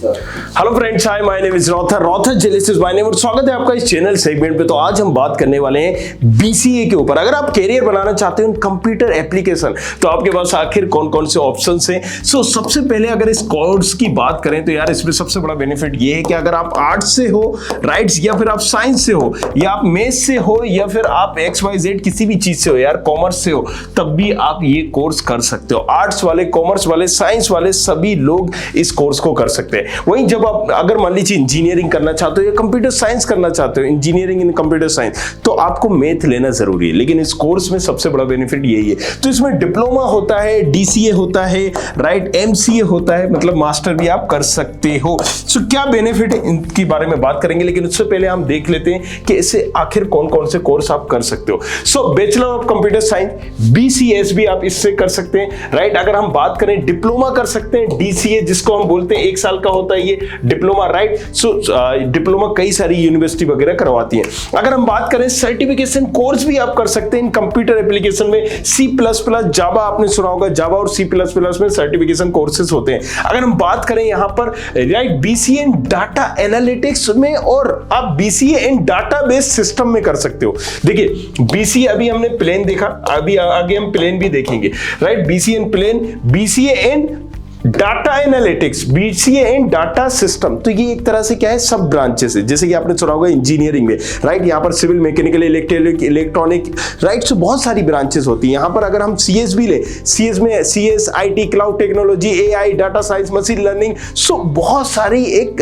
Hello friends, hi my name is रॉथर जेलिसिस my name और स्वागत है आपका इस चैनल सेगमेंट पे। तो आज हम बात करने वाले हैं बीसीए के ऊपर। अगर आप कैरियर बनाना चाहते हो कंप्यूटर एप्लीकेशन, तो आपके पास आखिर कौन कौन से ऑप्शंस हैं। सबसे पहले अगर इस कोर्स की बात करें तो यार इसमें सबसे बड़ा बेनिफिट ये है कि अगर आप आर्ट्स से हो, राइट्स, या फिर आप साइंस से हो, या आप मैथ्स से हो, या फिर आप XYZ किसी भी चीज से हो, यार कॉमर्स से हो, तब भी आप ये कोर्स कर सकते हो। आर्ट्स वाले, कॉमर्स वाले, साइंस वाले सभी लोग इस कोर्स को कर सकते हैं। वहीं जब आप अगर मान लीजिए इंजीनियरिंग करना चाहते हो या कंप्यूटर साइंस करना चाहते हो, इंजीनियरिंग इन कंप्यूटर साइंस, तो आपको मैथ लेना जरूरी है। लेकिन इस कोर्स में सबसे बड़ा बेनिफिट यही है। तो इसमें डिप्लोमा होता है, DCA होता है, राइट, MCA होता है, मतलब मास्टर भी आप कर सकते हो। क्या बेनिफिट है इनके बारे में बात करेंगे, लेकिन उससे पहले हम देख लेते हैं कि इसे आखिर कौन कौन से कोर्स आप कर सकते हो। Bachelor of computer science, BCS भी आप इससे कर सकते हैं, राइट। अगर हम बात करें डिप्लोमा कर सकते हैं, DCA जिसको हम बोलते हैं 1 साल का होता है ये डिप्लोमा, राइट। डिप्लोमा कई सारी यूनिवर्सिटी वगैरह करवाती हैं। अगर हम बात करें सर्टिफिकेशन कोर्स भी आप कर सकते हैं इन कंप्यूटर एप्लीकेशन में। C++, जावा आपने सुना होगा, जावा और C++ में सर्टिफिकेशन कोर्सेज होते हैं। अगर हम बात करें यहां पर, राइट, BCA इन डाटा एनालिटिक्स में, और आप BCA इन डाटाबेस सिस्टम में कर सकते हो। देखिए BCA अभी हमने प्लेन देखा, अभी आगे हम प्लेन भी देखेंगे, राइट। BCA इन प्लेन, BCA इन डाटा एनालिटिक्स, BCA इन डाटा सिस्टम। तो ये एक तरह से क्या है, सब ब्रांचेस है। जैसे कि आपने सुना होगा इंजीनियरिंग में, राइट, यहाँ पर सिविल, मैकेनिकल, इलेक्ट्रॉनिक, राइट। बहुत सारी ब्रांचेस होती है। यहाँ पर अगर हम CS भी ले, CS में CS, IT, cloud technology, AI, data science, machine learning, बहुत सारी एक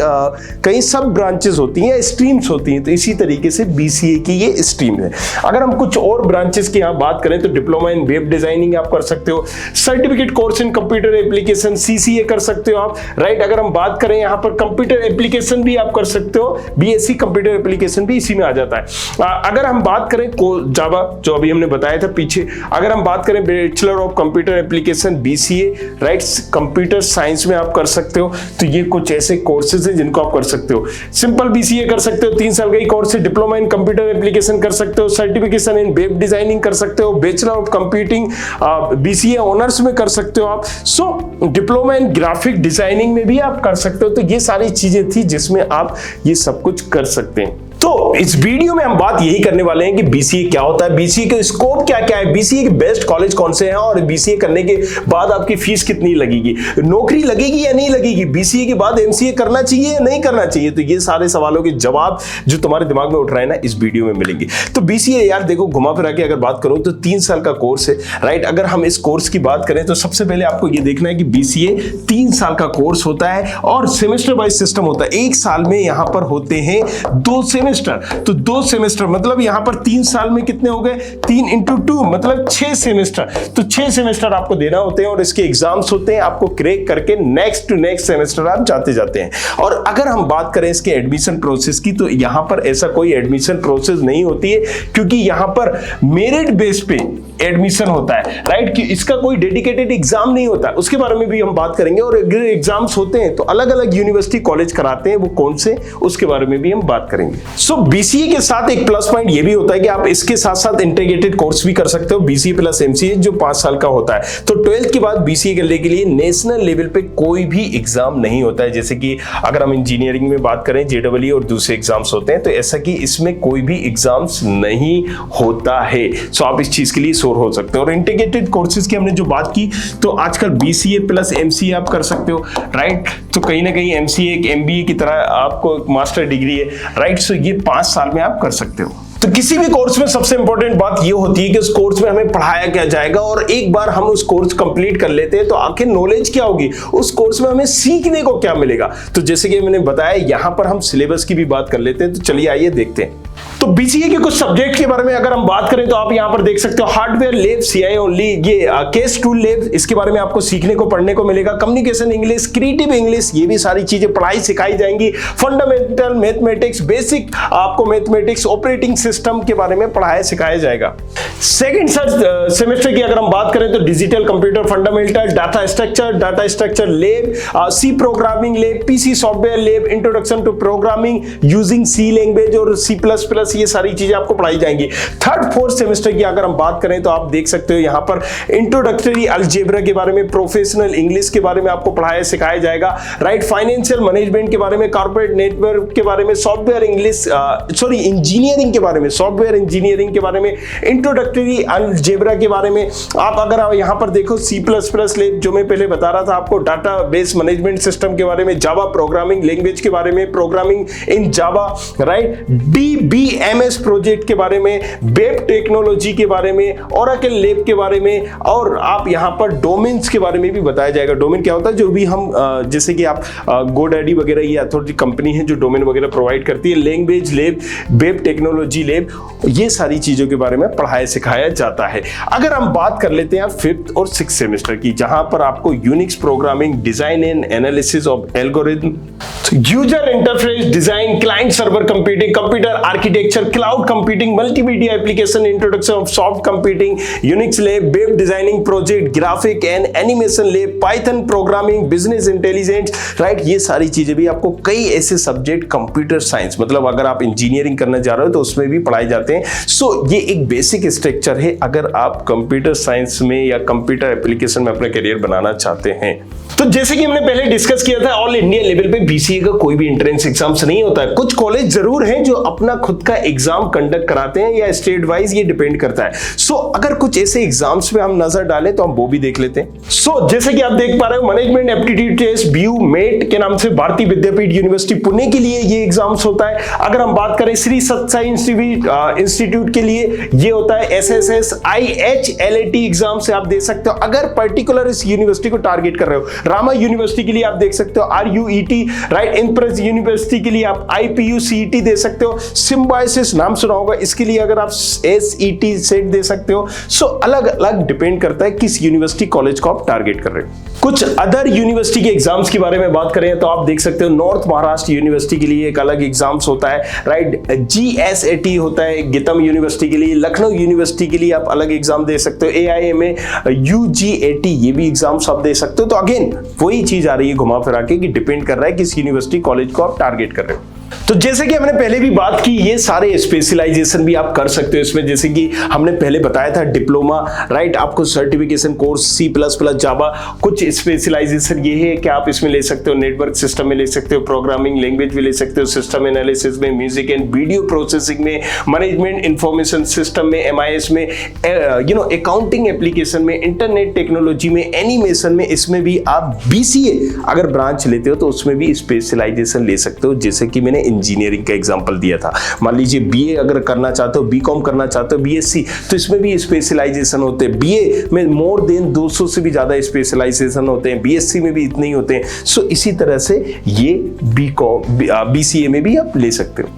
कई सब ब्रांचेस होती हैं, स्ट्रीम्स होती हैं। तो इसी तरीके से BCA की ये स्ट्रीम है। अगर हम कुछ और ब्रांचेस की यहाँ बात करें तो डिप्लोमा इन वेब डिजाइनिंग आप कर सकते हो, certificate course in computer application CCA कर सकते हो आप, राइट। अगर हम बात करें यहाँ पर कंप्यूटर एप्लीकेशन भी आप कर सकते हो, BSc कंप्यूटर एप्लीकेशन भी इसी में आ जाता है। अगर हम बात करें जावा, जो अभी हमने बताया था पीछे, अगर हम बात करें bachelor of computer application BCA, right, computer science में आप कर सकते हो। तो ये कुछ ऐसे कोर्सेज हैं जिनको आप कर सकते हो। सिंपल BCA कर सकते हो, 3 साल का ही कोर्स है। डिप्लोमा इन कंप्यूटर एप्लीकेशन कर सकते हो, सर्टिफिकेशन इन वेब डिजाइनिंग कर सकते हो, bachelor of computing BCA honours में कर सकते हो आप। डिप्लोमा इन ग्राफिक डिजाइनिंग में भी आप कर सकते हो। तो ये सारी चीजें थी जिसमें आप ये सब कुछ कर सकते हैं। तो इस वीडियो में हम बात यही करने वाले हैं कि BCA क्या होता है, BCA के स्कोप क्या क्या है, BCA के बेस्ट कॉलेज कौन से हैं, और BCA करने के बाद आपकी फीस कितनी लगेगी, नौकरी लगेगी या नहीं लगेगी, BCA के बाद MCA करना चाहिए या नहीं करना चाहिए। तो ये सारे सवालों के जवाब जो तुम्हारे दिमाग में उठ रहे हैं ना, इस वीडियो में मिलेंगे। तो BCA यार देखो, घुमा फिरा के अगर बात करूं तो 3 साल का कोर्स है, राइट। अगर हम इस कोर्स की बात करें तो सबसे पहले आपको ये देखना है कि BCA 3 साल का कोर्स होता है और सेमेस्टर वाइज सिस्टम होता है। 1 साल में यहां पर होते हैं 2 सेमेस्टर। तो 2 सेमेस्टर मतलब यहां पर 3 साल में कितने हो गए, 3 × 2 मतलब 6 सेमेस्टर। तो 6 सेमेस्टर आपको देना होते हैं और इसके एग्जाम्स होते हैं। आपको क्रैक करके नेक्स्ट टू नेक्स्ट सेमेस्टर आप जाते हैं। और अगर हम बात करें इसके एडमिशन प्रोसेस की, तो यहां पर ऐसा कोई एडमिशन प्रोसेस नहीं होती है, क्योंकि यहां पर मेरिट बेस पे एडमिशन होता है, राइट। कि इसका कोई डेडिकेटेड एग्जाम नहीं होता, उसके बारे में भी हम बात करेंगे। और अगर एग्जाम्स होते हैं तो अलग अलग यूनिवर्सिटी कॉलेज कराते हैं, वो कौन से, उसके बारे में भी हम बात करेंगे। BCA के साथ एक प्लस पॉइंट ये भी होता है कि आप इसके साथ साथ इंटीग्रेटेड कोर्स भी कर सकते हो, BCA प्लस MCA, जो 5 साल का होता है। तो 12th के बाद BCA करने के लिए नेशनल लेवल पे कोई भी एग्जाम नहीं होता है। जैसे कि अगर हम इंजीनियरिंग में बात करें, JEE और दूसरे एग्जाम्स होते हैं, तो ऐसा कि इसमें कोई भी एग्जाम्स नहीं होता है। आप इस चीज के लिए श्योर हो सकते हो। और इंटीग्रेटेड कोर्सेज की हमने जो बात की, तो आजकल BCA प्लस MCA आप कर सकते हो, राइट। तो कहीं ना कहीं MCA एक MBA की तरह आपको मास्टर डिग्री है, राइट। सो ये 5 साल में आप कर सकते हो। तो किसी भी कोर्स में सबसे इंपॉर्टेंट बात ये होती है कि उस कोर्स में हमें पढ़ाया क्या जाएगा, और एक बार हम उस कोर्स कंप्लीट कर लेते हैं तो आखिर नॉलेज क्या होगी, उस कोर्स में हमें सीखने को क्या मिलेगा। तो जैसे कि मैंने बताया, यहां पर हम सिलेबस की भी बात कर लेते हैं। तो चलिए आइए देखते हैं। तो BCA के कुछ सब्जेक्ट के बारे में अगर हम बात करें तो आप यहां पर देख सकते हो, हार्डवेयर लैब, CI ओनली, ये केस टूल लैब, इसके बारे में आपको सीखने को पढ़ने को मिलेगा। कम्युनिकेशन इंग्लिश, क्रिएटिव इंग्लिश, ये भी सारी चीजें पढ़ाई सिखाई जाएंगी। फंडामेंटल मैथमेटिक्स, बेसिक आपको मैथमेटिक्स, ऑपरेटिंग सिस्टम के बारे में पढ़ाया सिखाया जाएगा। सेकंड सेमेस्टर की अगर हम बात करें तो digital computer fundamental, data structure lab, C programming lab, PC software lab, introduction to programming using C language और C++ से ये सारी चीजें आपको पढ़ाई जाएंगी। थर्ड फोर्थ सेमेस्टर की अगर हम बात करें तो आप देख सकते हो यहाँ पर इंट्रोडक्टरी अलजेब्रा के बारे में, प्रोफेशनल इंग्लिश के बारे में आपको पढ़ाया सिखाया जाएगा, राइट, फाइनेंशियल मैनेजमेंट के बारे में, कॉर्पोरेट नेटवर्क के बारे में, सॉफ्टवेयर इंजीनियरिंग के बारे में, सॉफ्टवेयर इंजीनियरिंग के बारे में, इंट्रोडक्टरी अलजेब्रा के बारे में। आप अगर यहाँ पर देखो C++ लैब जो मैं पहले बता रहा था आपको, डाटाबेस मैनेजमेंट सिस्टम के बारे में, जावा प्रोग्रामिंग लैंग्वेज के बारे में, programming in Java, right, DBMS project के बारे में, वेब टेक्नोलॉजी के बारे में, ओरेकल लैब के बारे में, और आप यहाँ पर डोमेन्स के बारे में भी बताया जाएगा। डोमेन क्या होता है, जो भी हम जैसे कि आप GoDaddy वगैरह ये अथॉरिटी कंपनी है जो डोमेन वगैरह प्रोवाइड करती है, language lab, web technology lab, ये सारी चीजों के बारे में पढ़ाया सिखाया जाता है। अगर हम बात कर लेते हैं फिफ्थ और सिक्स सेमेस्टर की, जहां पर आपको Unix programming, design and analysis of algorithm, user interface design, client server computing, computer architecture, cloud computing, multimedia application, introduction of soft computing, Unix lab, web designing project, graphic and animation lab, Python programming, business intelligence, right, ये सारी चीजें भी आपको कई ऐसे subject computer science, मतलब अगर आप इंजीनियरिंग करने जा रहे हो तो उसमें भी पढ़ाए जाते हैं। सो ये एक बेसिक स्ट्रक्चर है अगर आप कंप्यूटर साइंस में या कंप्यूटर एप्लीकेशन में अपना करियर बनाना चाहते हैं। तो जैसे कि हमने पहले डिस्कस किया था, ऑल इंडिया लेवल पे बीसीए का कोई भी एंट्रेंस एग्जाम्स नहीं होता है। कुछ कॉलेज जरूर हैं जो अपना खुद का एग्जाम कंडक्ट कराते हैं या स्टेट वाइज, ये डिपेंड करता है। सो अगर कुछ ऐसे एग्जाम्स पे हम नजर डालें तो हम वो भी देख लेते हैं। सो जैसे कि आप देख पा रहे हो, management aptitude test BU MET के नाम से भारतीय विद्यापीठ यूनिवर्सिटी पुणे के लिए ये एग्जाम्स होता है। अगर हम बात करें श्री सत्साई इंस्टीट्यूट के लिए ये होता है SSS IHLAT एग्जाम से आप दे सकते हो अगर पर्टिकुलर इस यूनिवर्सिटी को टारगेट कर रहे हो। रामा यूनिवर्सिटी के लिए आप देख सकते हो RUET, राइट, इंप्रेस यूनिवर्सिटी के लिए आप IPUCET दे सकते हो। सिम्बायोसिस नाम सुना होगा, इसके लिए अगर आप SET सेट दे सकते हो। सो अलग अलग डिपेंड करता है किस यूनिवर्सिटी कॉलेज को आप टारगेट कर रहे हो। कुछ अदर यूनिवर्सिटी के एग्जाम्स के बारे में बात करें तो आप देख सकते हो नॉर्थ महाराष्ट्र यूनिवर्सिटी के लिए एक अलग एग्जाम्स होता है, राइट, GSAT होता है गीतम यूनिवर्सिटी के लिए। लखनऊ यूनिवर्सिटी के लिए आप अलग एग्जाम दे सकते हो। AIMA UGAT ये भी एग्जाम्स आप दे सकते हो। तो अगेन वही चीज आ रही है घुमा फिरा के कि डिपेंड कर रहा है किस यूनिवर्सिटी कॉलेज को आप टारगेट कर रहे हो। तो जैसे कि हमने पहले भी बात की, ये सारे स्पेशलाइजेशन भी आप कर सकते हो इसमें। जैसे कि हमने पहले बताया था डिप्लोमा, राइट, आपको सर्टिफिकेशन कोर्स C++ जावा, कुछ स्पेशलाइजेशन ये है कि आप इसमें ले सकते हो, नेटवर्क सिस्टम में ले सकते हो, प्रोग्रामिंग लैंग्वेज में ले सकते हो, सिस्टम एनालिसिस में, म्यूजिक एंड वीडियो प्रोसेसिंग में, मैनेजमेंट इंफॉर्मेशन सिस्टम में MIS में, अकाउंटिंग एप्लीकेशन में, इंटरनेट टेक्नोलॉजी में, एनिमेशन में, इसमें भी आप BCA अगर ब्रांच लेते हो तो उसमें भी स्पेशलाइजेशन ले सकते हो। जैसे कि मैंने इंजीनियरिंग का एग्जांपल दिया था, मान लीजिए BA अगर करना चाहते हो, BCom करना चाहते हो, BSc, तो इसमें भी स्पेशलाइजेशन होते हैं। BA में मोर देन 200 से भी ज्यादा स्पेशलाइजेशन होते हैं, BSc में भी इतने ही होते हैं। सो इसी तरह से ये BCA में भी आप ले सकते हो।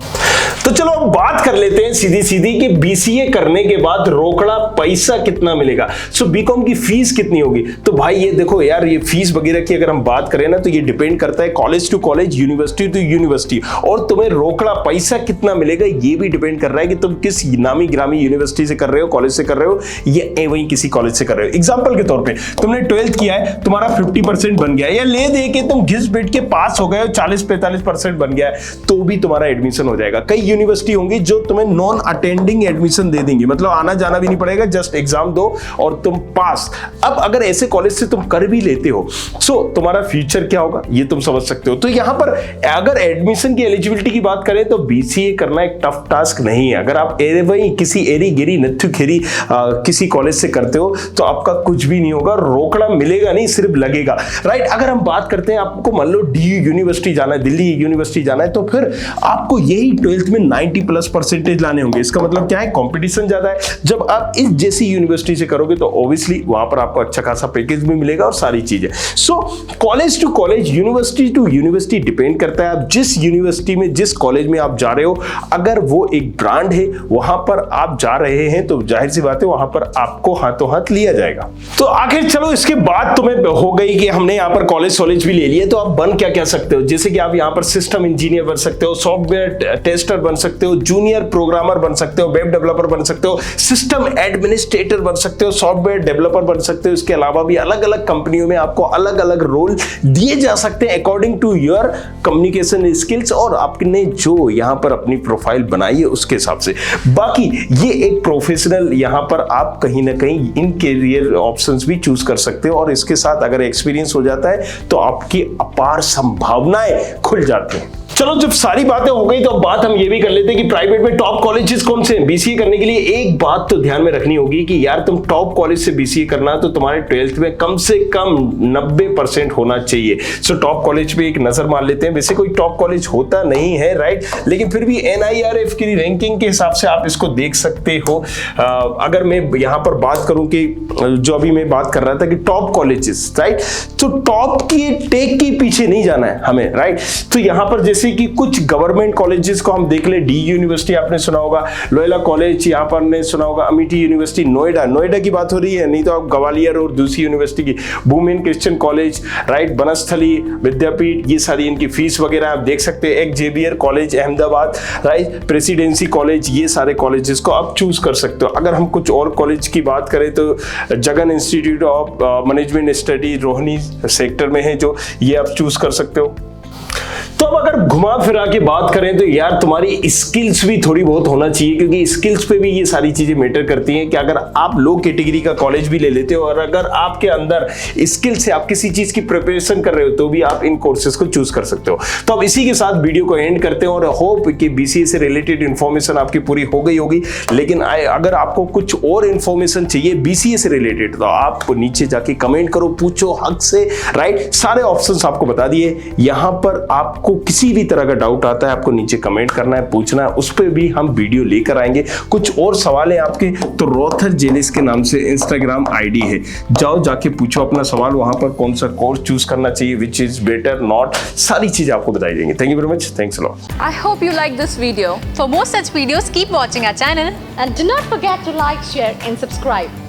तो चलो अब बात कर लेते हैं सीधी सीधी कि BCA करने के बाद रोकड़ा पैसा कितना मिलेगा। सो BCom की फीस कितनी होगी। तो भाई ये देखो यार, ये फीस वगैरह की अगर हम बात करें ना तो ये डिपेंड करता है college to college, university to university, और तुम्हें रोकड़ा पैसा कितना मिलेगा ये भी डिपेंड कर रहा है कि तुम किस नामी ग्रामी यूनिवर्सिटी से कर रहे हो, कॉलेज से कर रहे हो, या वहीं किसी कॉलेज से कर रहे हो। एग्जाम्पल के तौर पर तुमने 12th किया है, तुम्हारा 50% बन गया, या ले दे के तुम घिस बैठ के पास हो गए हो, 40-45% बन गया है, तो भी तुम्हारा एडमिशन हो जाएगा। कई यूनिवर्सिटी होंगी जो तुम्हें नॉन अटेंडिंग एडमिशन दे देंगी, मतलब आना जाना भी नहीं पड़ेगा, जस्ट एग्जाम दो और तुम पास। अब अगर ऐसे कॉलेज से तुम कर भी लेते हो सो तुम्हारा फ्यूचर क्या होगा ये तुम समझ सकते हो। तो यहां पर अगर एडमिशन की एलिजिबिलिटी की बात करें तो BCA करना एक टफ टास्क नहीं है। अगर आप वही किसी एरी गिरी नथु खेरी किसी कॉलेज से करते हो तो आपका कुछ भी नहीं होगा, रोकड़ा मिलेगा नहीं, सिर्फ लगेगा, राइट। अगर हम बात करते हैं आपको मान लो DU यूनिवर्सिटी जाना है, दिल्ली यूनिवर्सिटी जाना है, तो फिर आपको यही 12th में 90+ % लाने होंगे। इसका मतलब क्या है, कंपटीशन ज्यादा है। जब आप इस जैसी यूनिवर्सिटी से करोगे तो ऑब्वियसली वहां पर आपको अच्छा खासा पैकेज भी मिलेगा और सारी चीजें। So college to college, university to university depend करता है आप जिस यूनिवर्सिटी में, जिस कॉलेज में आप जा रहे हो, अगर वो एक ब्रांड है, वहां पर आप जा रहे हैं तो जाहिर सी बात है वहां पर आपको हाथों हाथ लिया जाएगा। तो आखिर चलो इसके बाद तुम्हें हो गई कि हमने यहाँ पर कॉलेज भी ले लिए, तो आप बन क्या क्या सकते हो। जैसे कि आप यहाँ पर सिस्टम इंजीनियर बन सकते हो, सॉफ्टवेयर टेस्टर बन बन सकते हो, जूनियर प्रोग्रामर बन सकते हो, वेब डेवलपर बन सकते हो, सिस्टम एडमिनिस्ट्रेटर बन सकते हो, सॉफ्टवेयर डेवलपर बन सकते हो। इसके अलावा भी अलग अलग कंपनियों में आपको अलग अलग रोल दिए जा सकते हैं according to your communication skills और आपने जो यहां पर अपनी प्रोफाइल बनाई है उसके हिसाब से। बाकी ये एक प्रोफेशनल, यहां पर आप कहीं ना कहीं इन कैरियर ऑप्शंस भी चूज कर सकते हो और इसके साथ अगर एक्सपीरियंस हो जाता है तो आपकी अपार संभावनाएं खुल जाती हैं। चलो, जब सारी बातें हो गई तो अब बात हम ये भी कर लेते हैं कि प्राइवेट में टॉप कॉलेजेस कौन से हैं। बीसीए करने के लिए एक बात तो ध्यान में रखनी होगी कि यार तुम टॉप कॉलेज से बीसीए करना है तो तुम्हारे 12th में कम से कम 90% होना चाहिए। सो टॉप कॉलेज पे एक नजर मार लेते हैं। वैसे कोई टॉप कॉलेज होता नहीं है, राइट, लेकिन फिर भी NIRF की रैंकिंग के हिसाब से आप इसको देख सकते हो। अगर मैं यहां पर बात करूं कि जो अभी मैं बात कर रहा था कि टॉप कॉलेजेस, राइट, तो टॉप की टेक के पीछे नहीं जाना है हमें, राइट। तो यहां पर जैसे कि कुछ गवर्नमेंट कॉलेजेस को हम देख ले, डी यूनिवर्सिटी आपने सुना होगा, लोयोला कॉलेज यहाँ पर ने सुना होगा, अमिटी यूनिवर्सिटी, नोएडा की बात हो रही है, नहीं तो आप ग्वालियर और दूसरी यूनिवर्सिटी की, women christian college, right, Banasthali Vidyapith, ये सारी इनकी फीस वगैरह आप देख सकते हैं। एक Xavier college Ahmedabad, right, Presidency college, ये सारे कॉलेजेस को आप चूज कर सकते हो। अगर हम कुछ और कॉलेज की बात करें तो Jagan institute of management study Rohini sector में है जो, ये आप चूज कर सकते हो। तो अब अगर घुमा फिरा के बात करें तो यार तुम्हारी स्किल्स भी थोड़ी बहुत होना चाहिए, क्योंकि स्किल्स पे भी ये सारी चीजें मैटर करती हैं कि अगर आप लो कैटेगरी का कॉलेज भी ले लेते हो और अगर आपके अंदर स्किल से आप किसी चीज की प्रिपरेशन कर रहे हो तो भी आप इन कोर्सेज को चूज कर सकते हो। तो अब इसी के साथ वीडियो को एंड करते हैं और होप कि बीसीए से रिलेटेड इंफॉर्मेशन आपकी पूरी हो गई होगी। लेकिन अगर आपको कुछ और इंफॉर्मेशन चाहिए बीसीए से रिलेटेड तो आप नीचे जाके कमेंट करो, पूछो हक से, राइट। सारे ऑप्शंस आपको बता दिए। यहां पर आपको किसी भी तरह का डाउट आता है आपको नीचे कमेंट करना है, पूछना है, उस पर भी हम वीडियो लेकर आएंगे। कुछ और सवाल है आपके तो रॉथर जेलिस के नाम से इंस्टाग्राम आईडी है, जाओ जाके पूछो अपना सवाल, वहां पर कौन सा कोर्स चूज करना चाहिए, विच इज बेटर नॉट, सारी चीजें आपको बताई देंगे। Thank you very much, thanks a lot. I hope you like this video. For more such videos, keep watching our channel And do not forget to like, share and subscribe.